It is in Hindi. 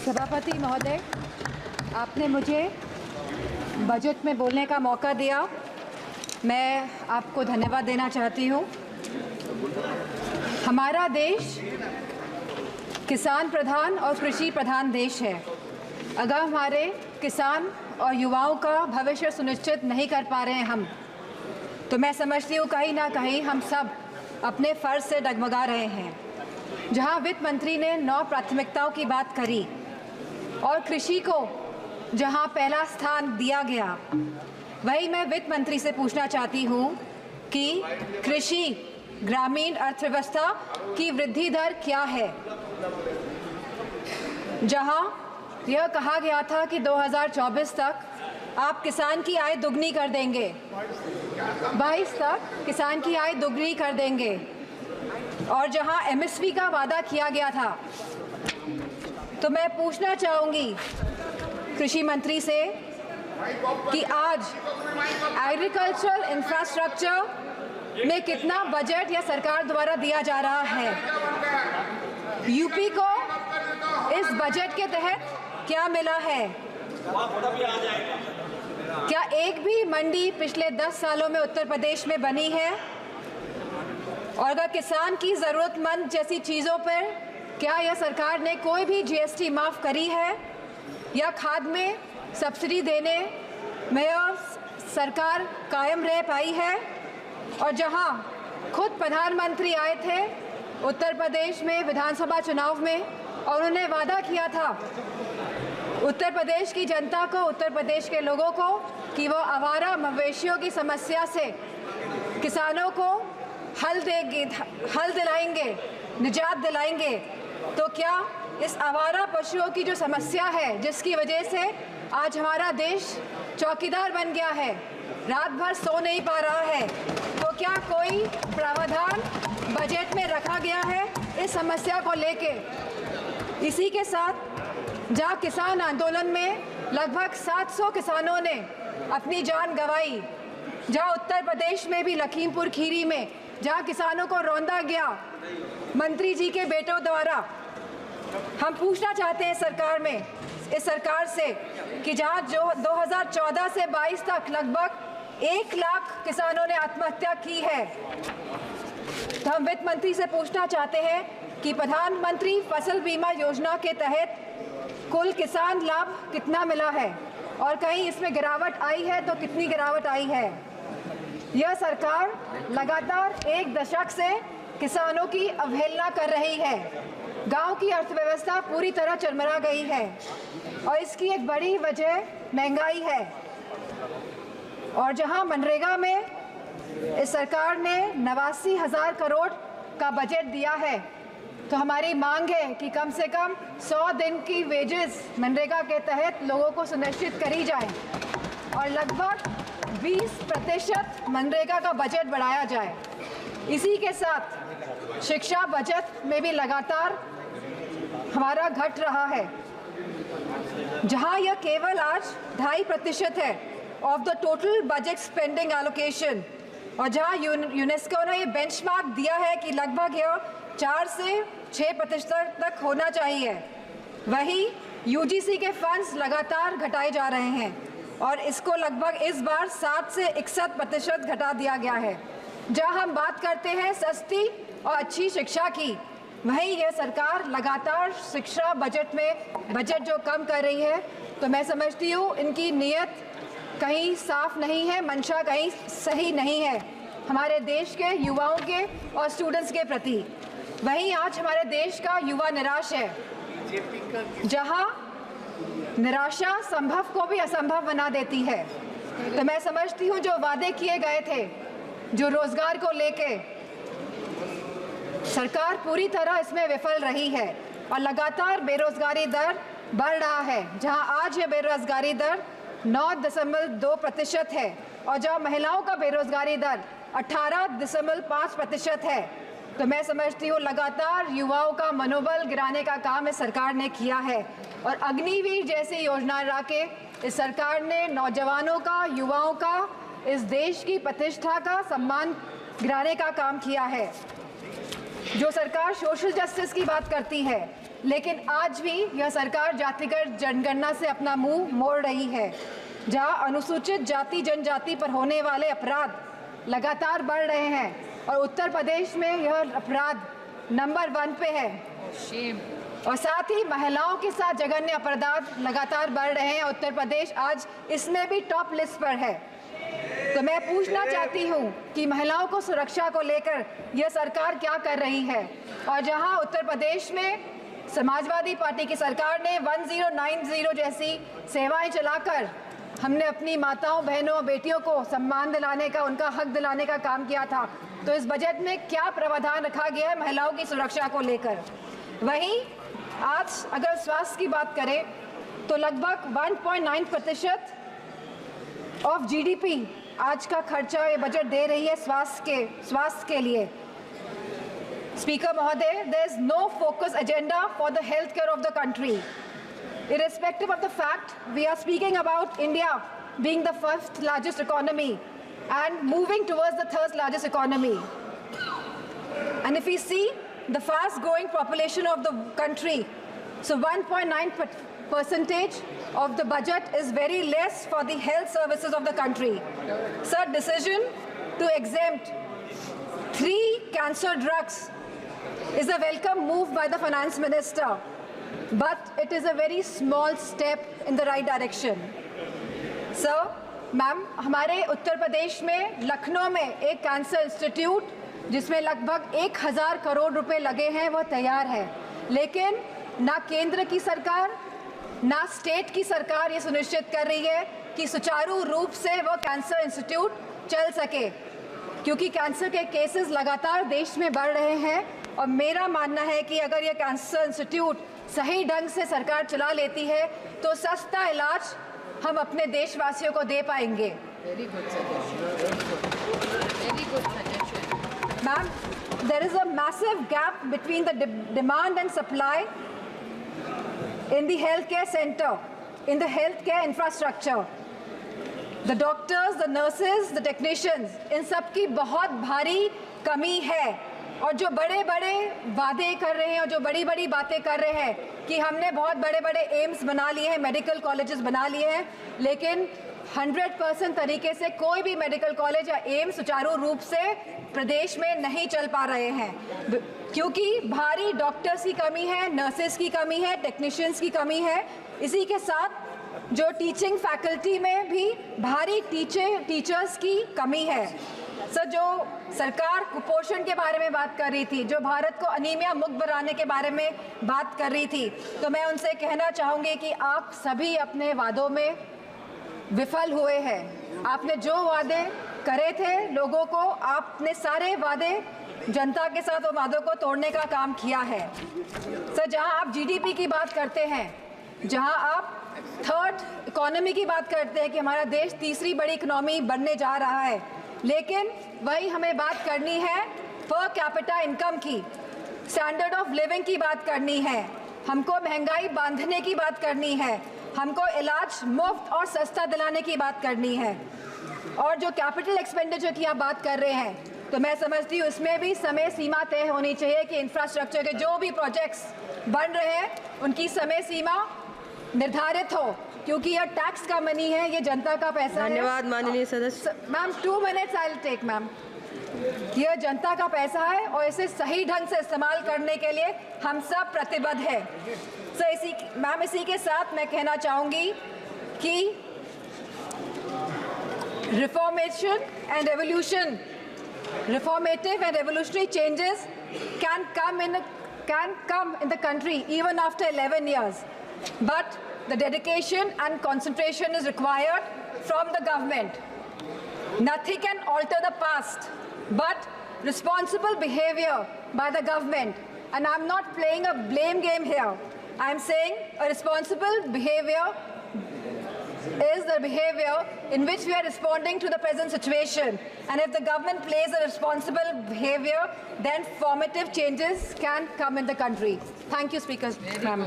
सभापति महोदय, आपने मुझे बजट में बोलने का मौका दिया। मैं आपको धन्यवाद देना चाहती हूँ। हमारा देश किसान प्रधान और कृषि प्रधान देश है। अगर हमारे किसान और युवाओं का भविष्य सुनिश्चित नहीं कर पा रहे हैं हम, तो मैं समझती हूँ कहीं ना कहीं हम सब अपने फ़र्ज से डगमगा रहे हैं। जहाँ वित्त मंत्री ने 9 प्राथमिकताओं की बात करी और कृषि को जहाँ पहला स्थान दिया गया, वही मैं वित्त मंत्री से पूछना चाहती हूँ कि कृषि ग्रामीण अर्थव्यवस्था की वृद्धि दर क्या है। जहाँ यह कहा गया था कि 2024 तक आप किसान की आय दुगनी कर देंगे, 22 तक किसान की आय दुगनी कर देंगे, और जहां एमएसपी का वादा किया गया था, तो मैं पूछना चाहूँगी कृषि मंत्री से कि आज एग्रीकल्चरल इंफ्रास्ट्रक्चर में कितना बजट या सरकार द्वारा दिया जा रहा है। यूपी को इस बजट के तहत क्या मिला है? क्या एक भी मंडी पिछले 10 सालों में उत्तर प्रदेश में बनी है? और अगर किसान की ज़रूरतमंद जैसी चीज़ों पर क्या यह सरकार ने कोई भी जीएसटी माफ़ करी है, या खाद में सब्सिडी देने में सरकार कायम रह पाई है? और जहां खुद प्रधानमंत्री आए थे उत्तर प्रदेश में विधानसभा चुनाव में, और उन्होंने वादा किया था उत्तर प्रदेश की जनता को, उत्तर प्रदेश के लोगों को, कि वो आवारा मवेशियों की समस्या से किसानों को हल दिलाएंगे, निजात दिलाएंगे। तो क्या इस आवारा पशुओं की जो समस्या है, जिसकी वजह से आज हमारा देश चौकीदार बन गया है, रात भर सो नहीं पा रहा है, तो क्या कोई प्रावधान बजट में रखा गया है इस समस्या को लेके? इसी के साथ जहाँ किसान आंदोलन में लगभग 700 किसानों ने अपनी जान गंवाई, जहाँ उत्तर प्रदेश में भी लखीमपुर खीरी में जहाँ किसानों को रौंदा गया मंत्री जी के बेटों द्वारा, हम पूछना चाहते हैं इस सरकार से कि जहाँ जो 2014 से 22 तक लगभग 1 लाख किसानों ने आत्महत्या की है, तो हम वित्त मंत्री से पूछना चाहते हैं कि प्रधानमंत्री फसल बीमा योजना के तहत कुल किसान लाभ कितना मिला है, और कहीं इसमें गिरावट आई है तो कितनी गिरावट आई है। यह सरकार लगातार 1 दशक से किसानों की अवहेलना कर रही है। गांव की अर्थव्यवस्था पूरी तरह चरमरा गई है, और इसकी एक बड़ी वजह महंगाई है। और जहां मनरेगा में इस सरकार ने 89,000 करोड़ का बजट दिया है, तो हमारी मांग है कि कम से कम 100 दिन की वेजेस मनरेगा के तहत लोगों को सुनिश्चित करी जाए, और लगभग 20% मनरेगा का बजट बढ़ाया जाए। इसी के साथ शिक्षा बजट में भी लगातार हमारा घट रहा है, जहां यह केवल आज 2.5% है of the total budget spending allocation, और जहां यूनेस्को ने ये बेंचमार्क दिया है कि लगभग यह 4 से 6% तक होना चाहिए, वही यूजीसी के फंड्स लगातार घटाए जा रहे हैं, और इसको लगभग इस बार 7 से 61% घटा दिया गया है। जहां हम बात करते हैं सस्ती और अच्छी शिक्षा की, वहीं यह सरकार लगातार शिक्षा बजट में बजट जो कम कर रही है, तो मैं समझती हूँ इनकी नीयत कहीं साफ नहीं है, मंशा कहीं सही नहीं है हमारे देश के युवाओं के और स्टूडेंट्स के प्रति। वहीं आज हमारे देश का युवा निराश है, जहां निराशा संभव को भी असंभव बना देती है। तो मैं समझती हूँ जो वादे किए गए थे, जो रोजगार को लेके, सरकार पूरी तरह इसमें विफल रही है, और लगातार बेरोजगारी दर बढ़ रहा है। जहां आज ये बेरोजगारी दर 9.2% है, और जहां महिलाओं का बेरोजगारी दर 18.5% है। तो मैं समझती हूँ लगातार युवाओं का मनोबल गिराने का काम इस सरकार ने किया है, और अग्निवीर जैसी योजना ला के इस सरकार ने नौजवानों का, युवाओं का, इस देश की प्रतिष्ठा का सम्मान गिराने का काम किया है। जो सरकार सोशल जस्टिस की बात करती है, लेकिन आज भी यह सरकार जातिगत जनगणना से अपना मुंह मोड़ रही है, जहां अनुसूचित जाति जनजाति पर होने वाले अपराध लगातार बढ़ रहे हैं और उत्तर प्रदेश में यह अपराध नंबर 1 पे है। और साथ ही महिलाओं के साथ जघन्य अपराध लगातार बढ़ रहे हैं। उत्तर प्रदेश आज इसमें भी टॉप लिस्ट पर है। तो मैं पूछना चाहती हूँ कि महिलाओं को सुरक्षा को लेकर यह सरकार क्या कर रही है। और जहां उत्तर प्रदेश में समाजवादी पार्टी की सरकार ने 1090 जैसी सेवाएं चलाकर हमने अपनी माताओं, बहनों, बेटियों को सम्मान दिलाने का, उनका हक दिलाने का काम किया था, तो इस बजट में क्या प्रावधान रखा गया है महिलाओं की सुरक्षा को लेकर। वहीं आज अगर स्वास्थ्य की बात करें तो लगभग 1.9% ऑफ जीडीपी आज का खर्चा ये बजट दे रही है स्वास्थ्य के लिए। स्पीकर महोदय, there is no focus agenda for the healthcare of the country. Irrespective of the fact we are speaking about India being the 1st largest economy and moving towards the 3rd largest economy. And if we see the fast growing population of the country, so 1.9% of the budget is very less for the health services of the country. Sir, decision to exempt 3 cancer drugs is a welcome move by the finance minister, but it is a very small step in the right direction. Sir, ma'am, हमारे उत्तर प्रदेश में लखनऊ में एक कैंसर इंस्टीट्यूट जिसमें लगभग 1000 करोड़ रुपए लगे हैं वो तैयार है, लेकिन ना केंद्र की सरकार ना स्टेट की सरकार ये सुनिश्चित कर रही है कि सुचारू रूप से वो कैंसर इंस्टीट्यूट चल सके, क्योंकि कैंसर के केसेस लगातार देश में बढ़ रहे हैं। और मेरा मानना है कि अगर ये कैंसर इंस्टीट्यूट सही ढंग से सरकार चला लेती है तो सस्ता इलाज हम अपने देशवासियों को दे पाएंगे। Ma'am, there is a massive gap between the demand and supply in the healthcare center, in the healthcare infrastructure. The doctors, the nurses, the technicians, इन सब की बहुत भारी कमी है। और जो बड़े बड़े वादे कर रहे हैं और जो बड़ी बड़ी बातें कर रहे हैं कि हमने बहुत बड़े बड़े एम्स बना लिए हैं, मेडिकल कॉलेजेस बना लिए हैं, लेकिन 100% तरीके से कोई भी मेडिकल कॉलेज या एम्स सुचारू रूप से प्रदेश में नहीं चल पा रहे हैं, क्योंकि भारी डॉक्टर्स की कमी है, नर्सेस की कमी है, टेक्नीशियंस की कमी है। इसी के साथ जो टीचिंग फैकल्टी में भी भारी टीचर्स की कमी है। सर, जो सरकार कुपोषण के बारे में बात कर रही थी, जो भारत को अनीमिया मुक्त बनाने के बारे में बात कर रही थी, तो मैं उनसे कहना चाहूँगी कि आप सभी अपने वादों में विफल हुए हैं। आपने जो वादे करे थे लोगों को, आपने सारे वादे जनता के साथ वो वादों को तोड़ने का काम किया है। सर, जहां आप जीडीपी की बात करते हैं, जहां आप 3rd इकोनॉमी की बात करते हैं कि हमारा देश 3री बड़ी इकोनॉमी बनने जा रहा है, लेकिन वही हमें बात करनी है पर कैपिटा इनकम की, स्टैंडर्ड ऑफ लिविंग की बात करनी है, हमको महंगाई बांधने की बात करनी है, हमको इलाज मुफ्त और सस्ता दिलाने की बात करनी है। और जो कैपिटल एक्सपेंडिचर की आप बात कर रहे हैं, तो मैं समझती हूँ इसमें भी समय सीमा तय होनी चाहिए कि इंफ्रास्ट्रक्चर के जो भी प्रोजेक्ट्स बन रहे हैं उनकी समय सीमा निर्धारित हो, क्योंकि यह टैक्स का मनी है, ये जनता का पैसा है। धन्यवाद माननीय सदस्य। Ma'am, 2 minutes I will take ma'am. यह जनता का पैसा है और इसे सही ढंग से इस्तेमाल करने के लिए हम सब प्रतिबद्ध हैं। मैम, इसी के साथ मैं कहना चाहूँगी कि reformative and revolutionary changes can come in the country even after 11 years, but the dedication and concentration is required from the government. Nothing can alter the past, but responsible behavior by the government. And I'm not playing a blame game here. I'm saying a responsible behavior is the behavior in which we are responding to the present situation. And if the government plays a responsible behavior, then formative changes can come in the country. Thank you, Speaker. Ma'am.